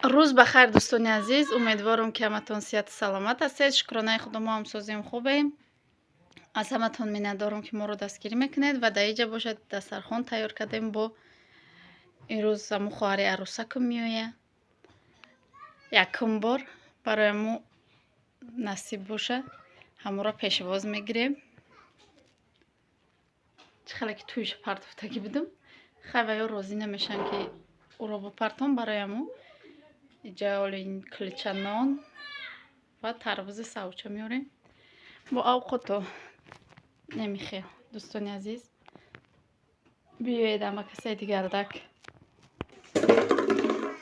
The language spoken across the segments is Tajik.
рӯз бахайр дӯстони азиз, умедворам ки ҳаматон сеҳату саломат ҳастед. Шукронаи худо мо ҳамсозим хубем. аз ҳаматон миннатдорам ки моро дастгирӣ мекунед ва дар инҷа бошад дастархон тайёр кардем. Бо имрӯз аму хоҳари арӯсакам меояд. Якум бор барои аму насиб бошад ҳамуро пешвоз мегирем. чӣ хеле ки тӯйша партофтагӣ будам, хай ё розӣ намешаванд ки ӯро бупартон. Барои аму иҷа олин кулича нон ва тарвузи савуча меорем. бо авқото намехел. дӯстони азиз, биёед амакасаи дигардак.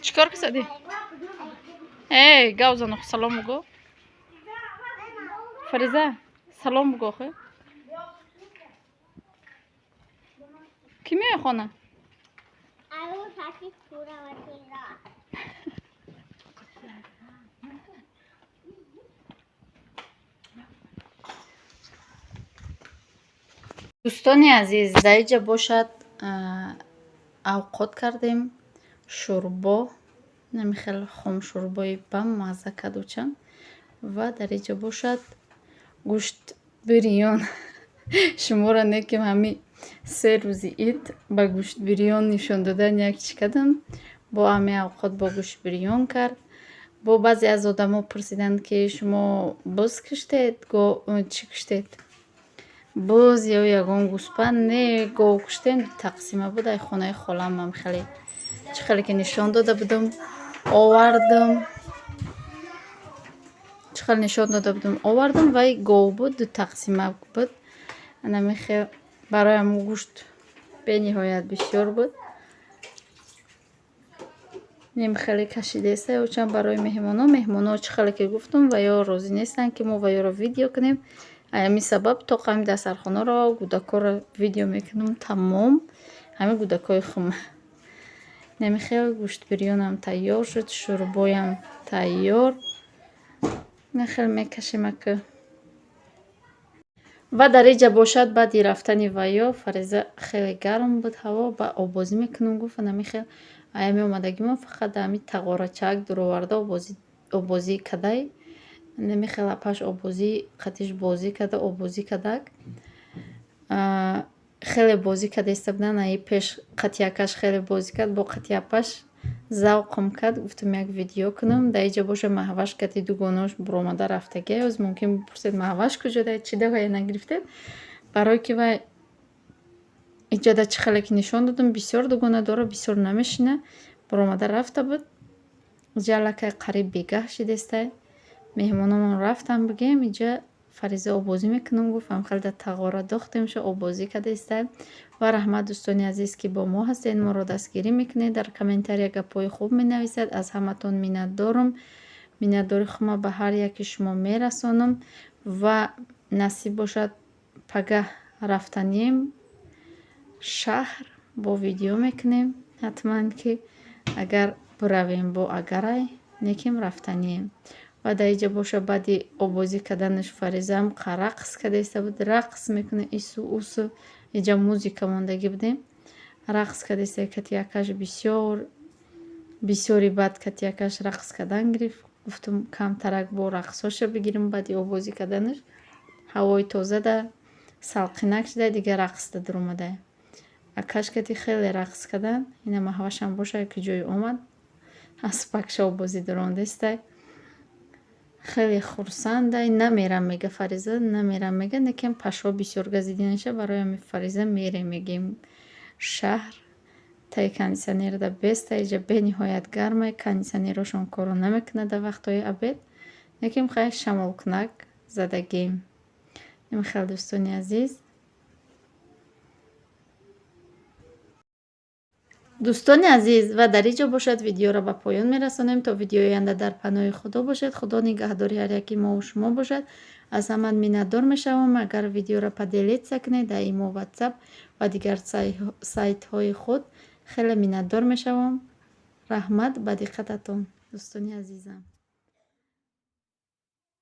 чӣ кор касади? Эй, гавзанох, салом бугӯ. Фариза, салом бугӯ хе. Ки меояд хона? дӯстони азиз, дар инҷа бошад авқот кардем. шӯрбо, намехел хомшӯрбои бамазза кадучан. ва дар инҷа бошад гӯшт бирён. шуморо неким ҳамин 3 рӯзи ид ба гӯшт бирён нишон додан як чӣ кардам. бо ҳамин авқот бо гӯшт бирён кард. бо баъзе аз одамо пурсиданд ки шумо буз киштед, чӣ киштед? буз ё ягон гӯспанд? Не, гов куштем. тақсима буд ай хонаи холамам. хеле чӣ хеле ки нишон дода будам, овардам. чӣ хеле нишон дода будам, овардам. вай гов буд, 2 тақсима буд. намехел барои аму гӯшт бениҳоят бисёр буд. немхеле кашидеста ёчанд барои меҳмоно чӣ хеле ки гуфтам ва ё розӣ нестанд ки мо ва ёро видео кунем. ҳамин сабаб то ҳамин дастархонаро гӯдакҳоро видео мекунам тамом. ҳамин гӯдакҳои хума. намехел гӯшт бирёнам тайёр шуд, шӯрбоям тайёр. нахел мекашем ака. ва дар инҷа бошад баъди рафтани ваё Фариза хеле гарм буд ҳаво, ба обозӣ мекунам гуфт. намехел аями омадагима фақат ҳамин тағорачак дуроварда обозӣ кадай. намехел апаш обозӣ қатиш бозӣ када обозӣ кадак. хеле бозӣ кадеста будан. аи пеш қатиякаш хеле бозӣ кад, бо қатияпаш завқам кад. гуфтам як видео кунам. дар инҷа боша маҳваш кати дугонош буромада рафтагия. оз мумкин бипурсед маҳваш куҷо дад, чӣ дагая нагирифтед? барое ки вай инҷа да чӣ хеле ки нишон додам, бисёр дугона дора, бисёр намешина. буромада рафта буд. иҷа аллакай қариб бегаҳ шидестай. меҳмономон рафтам бигем. иҷа Фариза обозӣ мекунам гуфт. ҳамхел дар тағора дохтемша обозӣ кадестай. ва раҳмат дӯстони азиз ки бо мо ҳастед, моро дастгирӣ мекунед, дар комментария гапҳои хуб менависед. аз ҳаматон миннатдорам. миннатдори худро ба ҳар яки шумо мерасонам. ва насиб бошад пагаҳ рафтанем шаҳр бо видео мекунем. ҳатман ки агар биравем бо агарай неким рафтанем. ва дар инҷа боша баъди обозӣ каданаш Фаризам рақс кадеста буд. рақс мекуна ису усу. иҷа музика мондагӣ будем. рақс кадеста катиякаш бисёри баъд катиякаш рақс кадан гирифт. гуфтам камтарак бо рақсоша бигирим. баъди обозӣ каданаш ҳавои тоза да салқинак шуда дигар рақс да дуромада. акаш кати хеле рақс кадан. ина маҳвашам боша ки ҷои омад. аспакша обозӣ дурондестай. хеле хурсандай. намерам мега Фариза, намерам мега. некем пашҳо бисёр газидинаша. барои ҳамин Фариза мерем мегем шаҳр. таи кондитсионерда беста. иҷа бениҳоят гармай. кондитсионерошон коро намекунад дар вақтҳои абед. некем хай шамолкунак задагем. намехел дӯстони азиз. дӯстони азиз, ва дар инҷо бошад видеоро ба поён мерасонем. то видеои оянда дар паноҳи худо бошед. худо нигаҳдори ҳар яки мову шумо бошад. аз ҳамат миннатдор мешавам. агар видеоро поделитса кунед дар имо ватсап ва дигар сайтҳои худ. хеле миннатдор мешавам. раҳмат ба диққататон дӯстони азизам.